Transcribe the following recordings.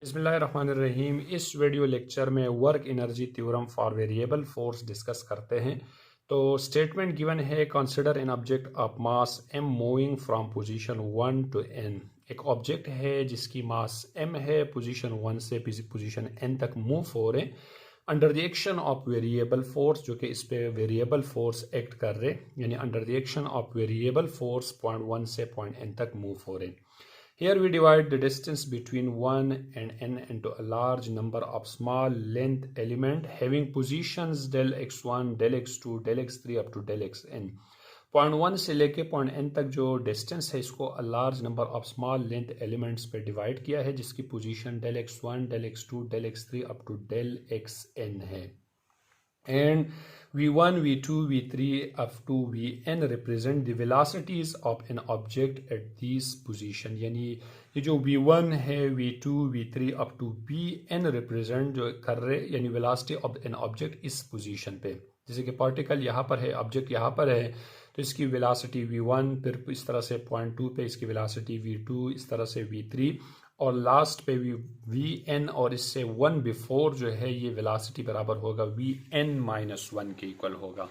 बिस्मिल्लाहिर्रहमानिर्रहीम। इस video lecture में work energy theorem for variable force discuss करते हैं। तो स्टेटमेंट गिवन है, consider an object of mass m moving from position 1 to n। एक ऑब्जेक्ट है जिसकी मास m है, पोजीशन 1 से पोजीशन n तक मूव हो रहे under the action of variable force, जो कि इस पे वेरिएबल फोर्स एक्ट कर रहे, यानी under the action of variable force point 1 से पॉइंट n तक मूव हो रहे। Here we divide the distance between 1 and n into a large number of small length element having positions del x1, del x2, del x3 up to del xn। Point 1 से लेके point n तक जो distance है इसको a large number of small length elements पे divide किया है, जिसकी position del x1, del x2, del x3 up to del xn है। And v1, v2, v3 up to vn represent the velocities of an object at this position। यानी ये जो v1 है, v2, v3 up to vn represent जो कर रहे, यानी velocity of an object इस पोजीशन पे। जैसे कि पार्टिकल यहाँ पर है, ऑब्जेक्ट यहाँ पर है, तो इसकी वेलोसिटी v1, फिर इस तरह से पॉइंट 2 पे इसकी वेलोसिटी v2, इस तरह से v3 और लास्ट पे भी vn, और इससे 1 बिफोर जो है ये वेलोसिटी बराबर होगा vn माइनस 1 के इक्वल होगा।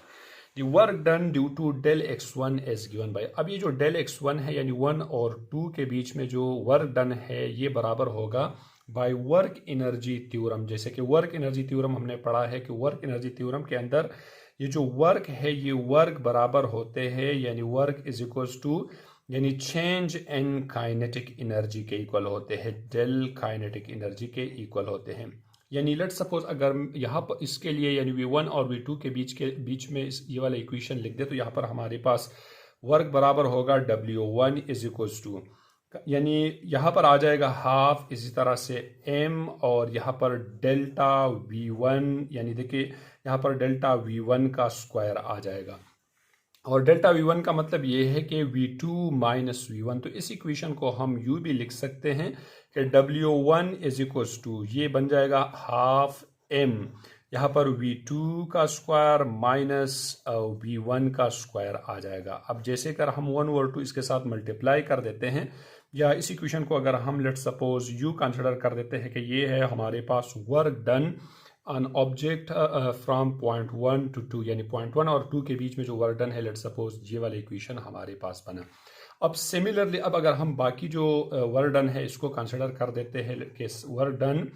The work done due to del x1 as given by. अब ये जो del x1 है यानी 1 और 2 के बीच में जो वर्क डन है ये बराबर होगा बाय वर्क एनर्जी थ्योरम। जैसे कि वर्क एनर्जी थ्योरम हमने पढ़ा है कि वर्क एनर्जी थ्योरम के अंदर ये जो वर्क है ये वर्क बराबर होते हैं, यानी वर्क इज इक्वल्स टू यानी चेंज इन काइनेटिक एनर्जी के इक्वल होते हैं, डेल काइनेटिक एनर्जी के इक्वल होते हैं। यानी लेट्स सपोज अगर यहाँ पर इसके लिए यानी v1 और v2 के बीच में ये वाला इक्वेशन लिख दे, तो यहाँ पर हमारे पास वर्क बराबर होगा w1 इज इक्वल्स टू, यानी यहाँ पर आ जाएगा हाफ, इसी तरह से m, और यहाँ पर डेल्टा v1, यानी देखिए यहाँ पर डेल्टा v1 का स्क्वायर आ जाएगा। और डेल्टा v1 का मतलब ये है कि v2 माइनस v1। तो इस इक्वेशन को हम यूँ भी लिख सकते हैं कि w1 इज इक्वल्स टू, ये बन जाएगा हाफ m, यहाँ पर v2 का स्क्वायर माइनस v1 का स्क्वायर आ जाएगा। अब जैसे कर हम 1 और 2 इसके साथ मल्टीप्लाई कर देते हैं, या इस इक्वेशन को अगर हम लेट्स सपोज यू कंसिडर कर देते हैं कि ये है हमारे पास work done an object from point 1 to 2, यानी पॉइंट 1 और 2 के बीच में जो वर्क डन है, लेट्स सपोज ये वाला इक्वेशन हमारे पास बना। अब सिमिलरली अब अगर हम बाकी जो वर्क डन है इसको कंसिडर कर देते हैं कि work done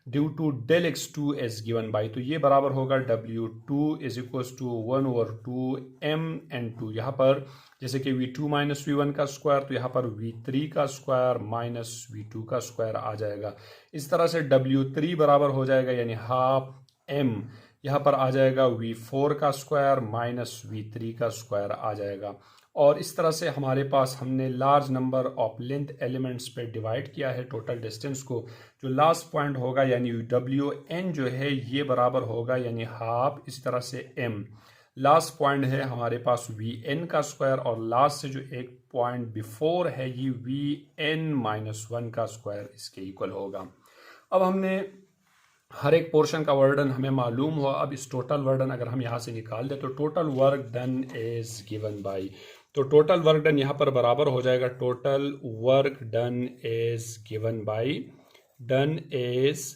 due to del x2 as given by, तो ये बराबर होगा w2 is equals to 1 over 2 m/2। यहाँ पर जैसे कि v2 माइनस v1 का स्क्वायर, तो यहाँ पर v3 का स्क्वायर माइनस v2 का स्क्वायर आ जाएगा। इस तरह से w3 बराबर हो जाएगा यानी हाफ m, यहाँ पर आ जाएगा v4 का स्क्वायर माइनस v3 का स्क्वायर आ जाएगा। और इस तरह से हमारे पास हमने large number of length elements पे डिवाइड किया है टोटल डिस्टेंस को। जो लास्ट पॉइंट होगा यानी wn जो है ये बराबर होगा यानी हाफ, इसी तरह से m। लास्ट पॉइंट है हमारे पास vn का स्क्वायर, और लास्ट से जो एक पॉइंट बिफोर है ये vn माइनस 1 का स्क्वायर इसके इक्वल होगा। अब हमने हर एक पोर्शन का वर्डन हमें मालूम हुआ। अब इस टोटल वर्डन अगर हम यहाँ से निकाल दें तो total work done is given by, तो टोटल वर्क डन यहाँ पर बराबर हो जाएगा total work done is given by, done is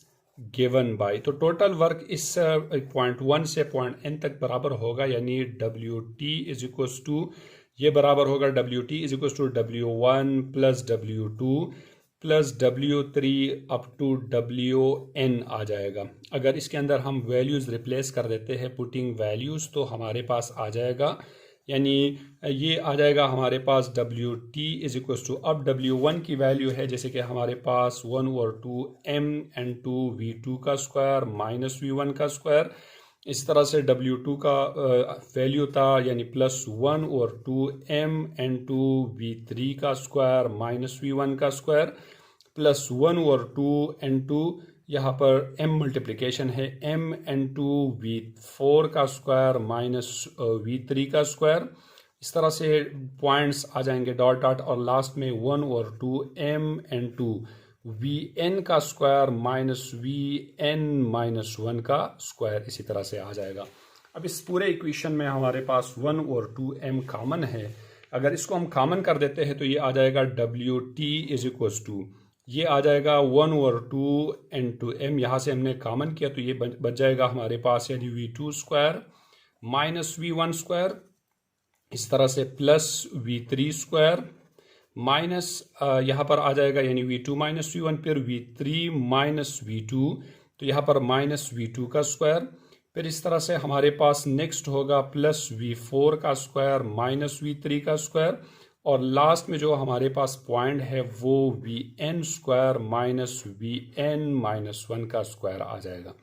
given by. तो टोटल वर्क इस पॉइंट 1 से पॉइंट n तक बराबर होगा, यानी wt इज इक्वल्स टू, ये बराबर होगा wt is equals to w1 plus w2 plus w3 to टू wn आ जाएगा। अगर इसके अंदर हम वैल्यूज़ रिप्लेस कर देते हैं पुटिंग वैल्यूज़, तो हमारे पास आ जाएगा, यानी ये आ जाएगा हमारे पास wt इज इक्वल्स टू, अब w1 की वैल्यू है जैसे कि हमारे पास 1 ओवर 2 m/2 v2 का स्क्वायर माइनस v1 का स्क्वायर। इस तरह से w2 का वैल्यू था यानी प्लस 1 ओवर 2 m/2 v3 का स्क्वायर माइनस v1 का स्क्वायर प्लस 1 ओवर 2 n2, यहाँ पर m मल्टीप्लिकेशन है m/2 v4 का स्क्वायर माइनस v3 का स्क्वायर। इस तरह से पॉइंट्स आ जाएंगे डॉट डॉट, और लास्ट में 1 ओवर 2 m/2 vn का स्क्वायर माइनस vn माइनस 1 का स्क्वायर इसी तरह से आ जाएगा। अब इस पूरे इक्वेशन में हमारे पास 1 और 2m कॉमन है, अगर इसको हम कॉमन कर देते हैं तो ये आ जाएगा wt इज इक्वल्स टू, ये आ जाएगा 1/2 यहाँ से हमने कॉमन किया तो ये बच जाएगा हमारे पास, यानी V2 square minus V1 square, इस तरह से प्लस V3 स्क्वायर माइनस यहाँ पर आ जाएगा यानी V2 माइनस V1, फिर V3 माइनस V2, तो यहाँ पर माइनस V2 का स्क्वायर, फिर इस तरह से हमारे पास नेक्स्ट होगा प्लस V4 का स्क्वायर माइनस V3 का स्क्वायर, और लास्ट में जो हमारे पास पॉइंट है वो Vn square minus Vn minus 1 का स्क्वायर आ जाएगा।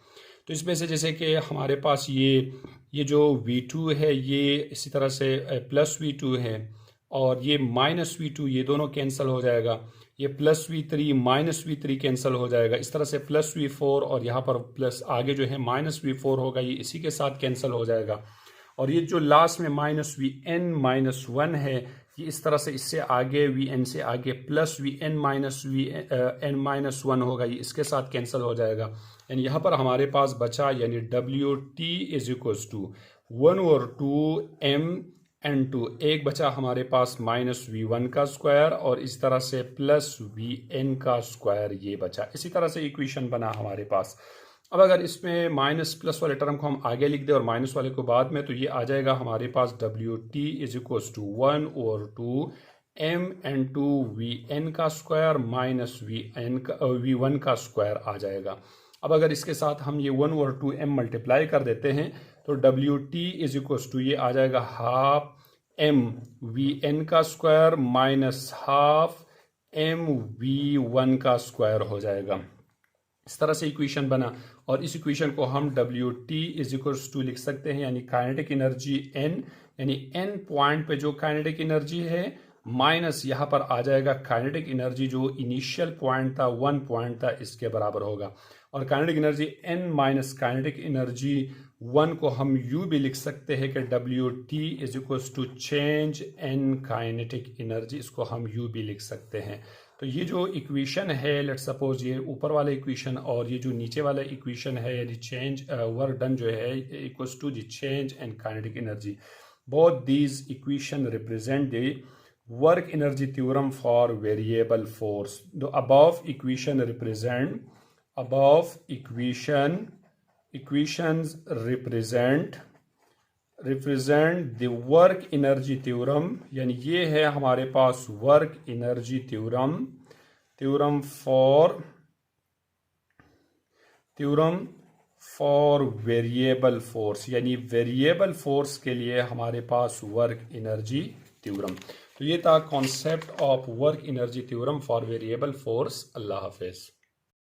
तो इसमें से जैसे कि हमारे पास ये जो V2 है ये इसी तरह से प्लस V2 है, और ये माइनस V2 ये दोनों कैंसिल हो जाएगा, ये plus V3 minus V3 cancel हो जाएगा, इस तरह से प्लस V4 और यहाँ पर प्लस आगे जो है माइनस V4 होगा, ये इसी के साथ कैंसिल हो जाएगा। और ये जो लास्ट में माइनस Vn माइनस 1 है, ये इस तरह से इससे आगे Vn से आगे plus Vn minus Vn minus 1 होगा, ये इसके साथ कैंसिल हो जाएगा। यानी यहाँ पर हमारे पास बचा यानी WT is equals to 1/2 M/N2, एक बचा हमारे पास माइनस V1 का स्क्वायर और इस तरह से प्लस Vn का स्क्वायर ये बचा। इसी तरह से इक्वेशन बना हमारे पास। अब अगर इसमें माइनस प्लस वाले टर्म को हम आगे लिख दें और माइनस वाले को बाद में, तो ये आ जाएगा हमारे पास WT is equals to 1/2 M/N2 Vn का स्क्वायर माइनस V1 का स्क्वायर आ जाएगा। अब अगर इसके साथ हम ये 1/2 M मल्टीप्लाई कर देते हैं तो WT इज इक्वल्स टू ये आ जाएगा हाफ M Vn का square minus half M V1 का स्क्वायर हो जाएगा। इस तरह से इक्वेशन बना, और इस इक्वेशन को हम WT इज इक्वल्स टू लिख सकते हैं यानी काइनेटिक एनर्जी N, यानी N पॉइंट पे जो काइनेटिक एनर्जी है माइनस यहाँ पर आ जाएगा काइनेटिक एनर्जी जो इनिशियल पॉइंट था 1 पॉइंट था, इसके बराबर होगा। और kinetic energy N minus kinetic energy 1 को हम यू भी लिख सकते हैं कि WT is equals to change N kinetic energy, इसको हम यू भी लिख सकते हैं। तो ये जो इक्वेशन है, लेट्स सपोज ये ऊपर वाला इक्वेशन और ये जो नीचे वाला इक्वेशन है यानी चेंज वर्क डन जो है equals to the change and kinetic energy, both these equation represent the work energy theorem for variable force. The above equations represent the work energy theorem, यानी ये है हमारे पास work energy theorem for variable force, यानी variable force के लिए हमारे पास work energy theorem। तो ये था concept of work energy theorem for variable force. Allah Hafiz.